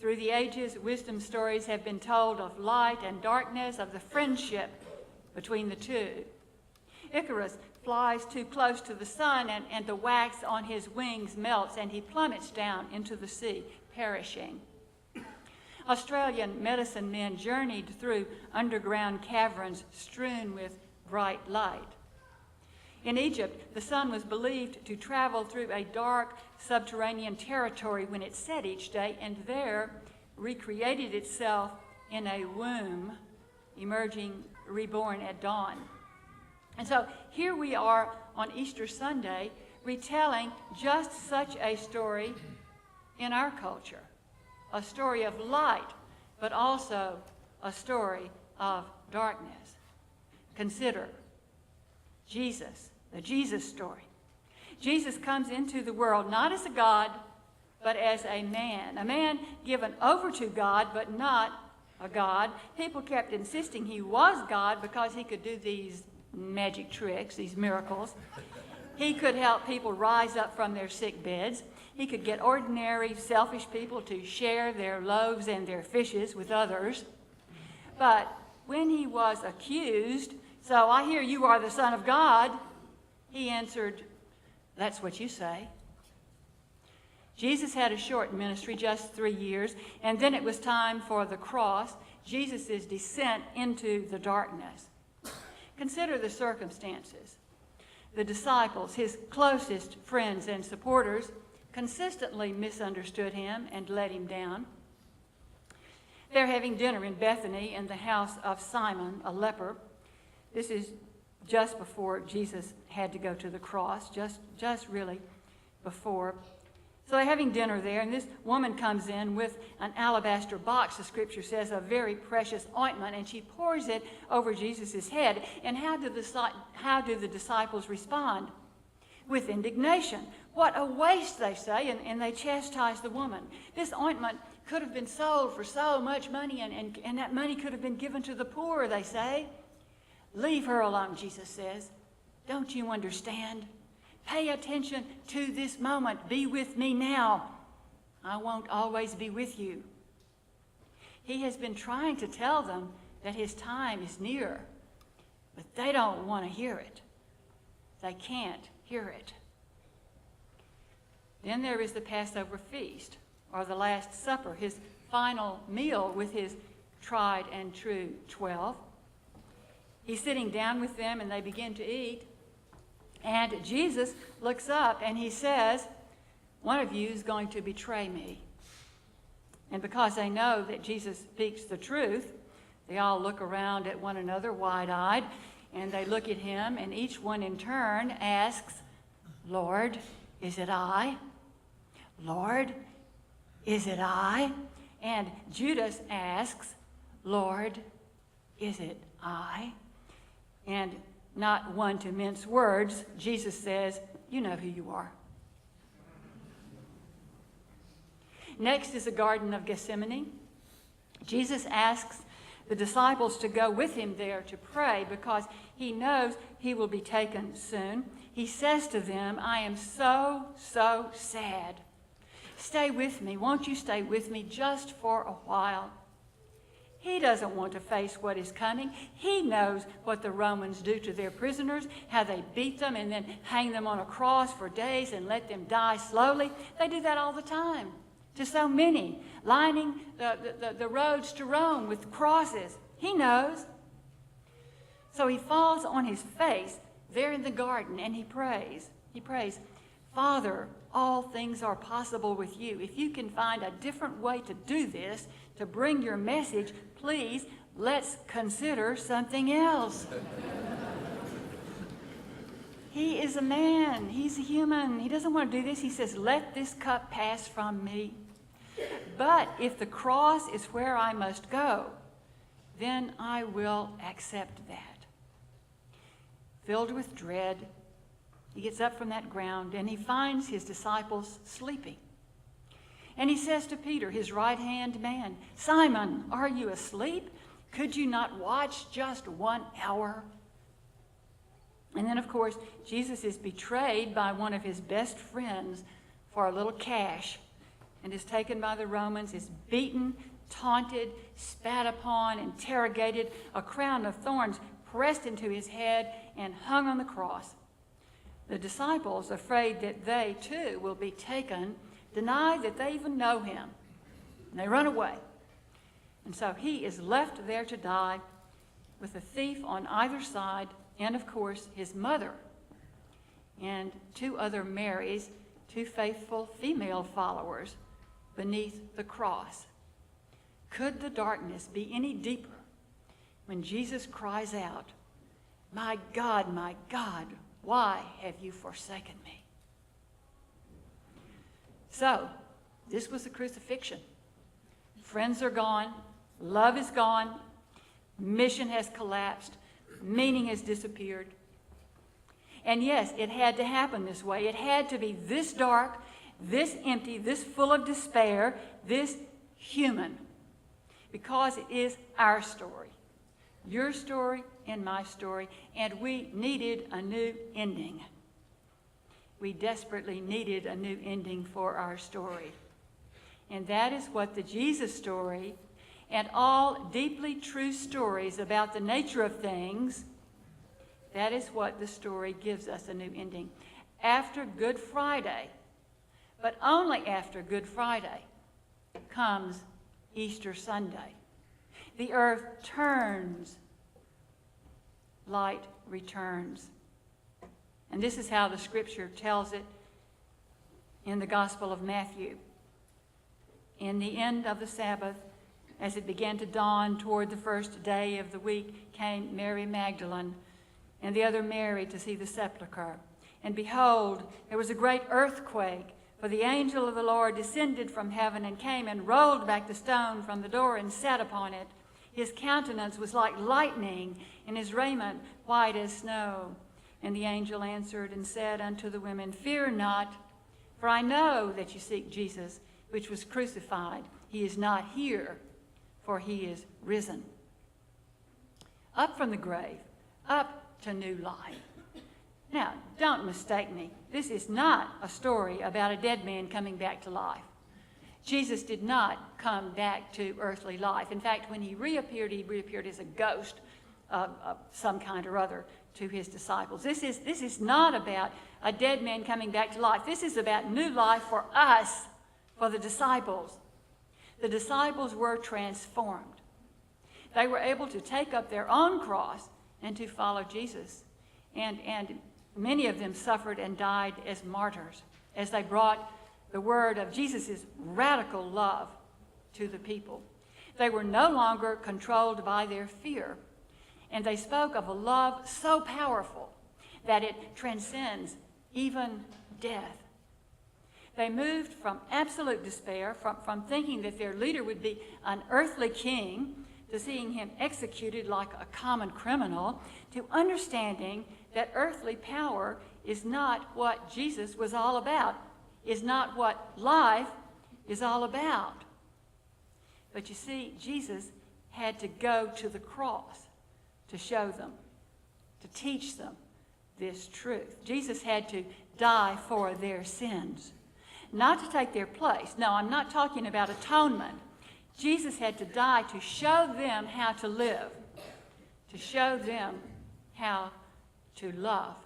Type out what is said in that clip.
Through the ages, wisdom stories have been told of light and darkness, of the friendship between the two. Icarus flies too close to the sun, and the wax on his wings melts, and he plummets down into the sea, perishing. Australian medicine men journeyed through underground caverns strewn with bright light. In Egypt, the sun was believed to travel through a dark subterranean territory when it set each day, and there recreated itself in a womb, emerging reborn at dawn. And so here we are on Easter Sunday retelling just such a story in our culture, a story of light, but also a story of darkness. Consider Jesus, the Jesus story. Jesus comes into the world not as a God, but as a man given over to God, but not a God. People kept insisting he was God because he could do these magic tricks, these miracles. He could help people rise up from their sick beds. He could get ordinary, selfish people to share their loaves and their fishes with others. But when he was accused, "So I hear you are the Son of God," he answered, "That's what you say." Jesus had a short ministry, just 3 years, and then it was time for the cross, Jesus' descent into the darkness. Consider the circumstances. The disciples, his closest friends and supporters, consistently misunderstood him and let him down. They're having dinner in Bethany in the house of Simon, a leper. This is just before Jesus had to go to the cross, just really before. So they're having dinner there, and this woman comes in with an alabaster box, the scripture says, of very precious ointment, and she pours it over Jesus' head. And how do the disciples respond? With indignation. "What a waste," they say, and they chastise the woman. This ointment could have been sold for so much money, and that money could have been given to the poor, they say. "Leave her alone," Jesus says. "Don't you understand? Pay attention to this moment. Be with me now. I won't always be with you." He has been trying to tell them that his time is near, but they don't want to hear it. They can't hear it. Then there is the Passover feast, or the Last Supper, his final meal with his tried and true 12. He's sitting down with them, and they begin to eat. And Jesus looks up and he says, "One of you is going to betray me." And because they know that Jesus speaks the truth, they all look around at one another wide-eyed, and they look at him, and each one in turn asks, "Lord, is it I? Lord, is it I?" And Judas asks, "Lord, is it I?" And not one to mince words, Jesus says, "You know who you are." Next is the Garden of Gethsemane. Jesus asks the disciples to go with him there to pray because he knows he will be taken soon. He says to them, "I am so sad. Stay with me. Won't you stay with me just for a while?" He doesn't want to face what is coming. He knows what the Romans do to their prisoners, how they beat them and then hang them on a cross for days and let them die slowly. They do that all the time to so many, lining the roads to Rome with crosses. He knows. So he falls on his face there in the garden and he prays. He prays, "Father, all things are possible with you. If you can find a different way to do this, to bring your message, please, let's consider something else." He is a man. He's a human. He doesn't want to do this. He says, "Let this cup pass from me. But if the cross is where I must go, then I will accept that." Filled with dread, he gets up from that ground and he finds his disciples sleeping. And he says to Peter, his right-hand man, "Simon, are you asleep? Could you not watch just 1 hour?" And then, of course, Jesus is betrayed by one of his best friends for a little cash. and is taken by the Romans, is beaten, taunted, spat upon, interrogated, a crown of thorns pressed into his head, and hung on the cross. The disciples, afraid that they too will be taken, deny that they even know him, and they run away. And so he is left there to die with a thief on either side, and of course his mother and two other Marys, two faithful female followers, beneath the cross. Could the darkness be any deeper when Jesus cries out, my God, why have you forsaken me?" So, this was the crucifixion. Friends are gone. Love is gone. Mission has collapsed. Meaning has disappeared. And yes, it had to happen this way. It had to be this dark, this empty, this full of despair, this human. Because it is our story. Your story and my story. And we needed a new ending. We desperately needed a new ending for our story. And that is what the Jesus story and all deeply true stories about the nature of things, that is what the story gives us, a new ending. After Good Friday, but only after Good Friday, comes Easter Sunday. The earth turns, light returns. And this is how the scripture tells it in the Gospel of Matthew. In the end of the Sabbath, as it began to dawn toward the first day of the week, came Mary Magdalene and the other Mary to see the sepulchre. And behold, there was a great earthquake, for the angel of the Lord descended from heaven and came and rolled back the stone from the door and sat upon it. His countenance was like lightning, and his raiment white as snow. And the angel answered and said unto the women, "Fear not, for I know that you seek Jesus, which was crucified. He is not here, for he is risen. Up from the grave, up to new life." Now, don't mistake me. This is not a story about a dead man coming back to life. Jesus did not come back to earthly life. In fact, when he reappeared as a ghost of some kind or other to his disciples. This is not about a dead man coming back to life. This is about new life for us, for the disciples. The disciples were transformed. They were able to take up their own cross and to follow Jesus. And many of them suffered and died as martyrs as they brought the word of Jesus' radical love to the people. They were no longer controlled by their fear, and they spoke of a love so powerful that it transcends even death. They moved from absolute despair, from thinking that their leader would be an earthly king, to seeing him executed like a common criminal, to understanding that earthly power is not what Jesus was all about, is not what life is all about. But you see, Jesus had to go to the cross to show them, to teach them this truth. Jesus had to die for their sins, not to take their place. No, I'm not talking about atonement. Jesus had to die to show them how to live, to show them how to love.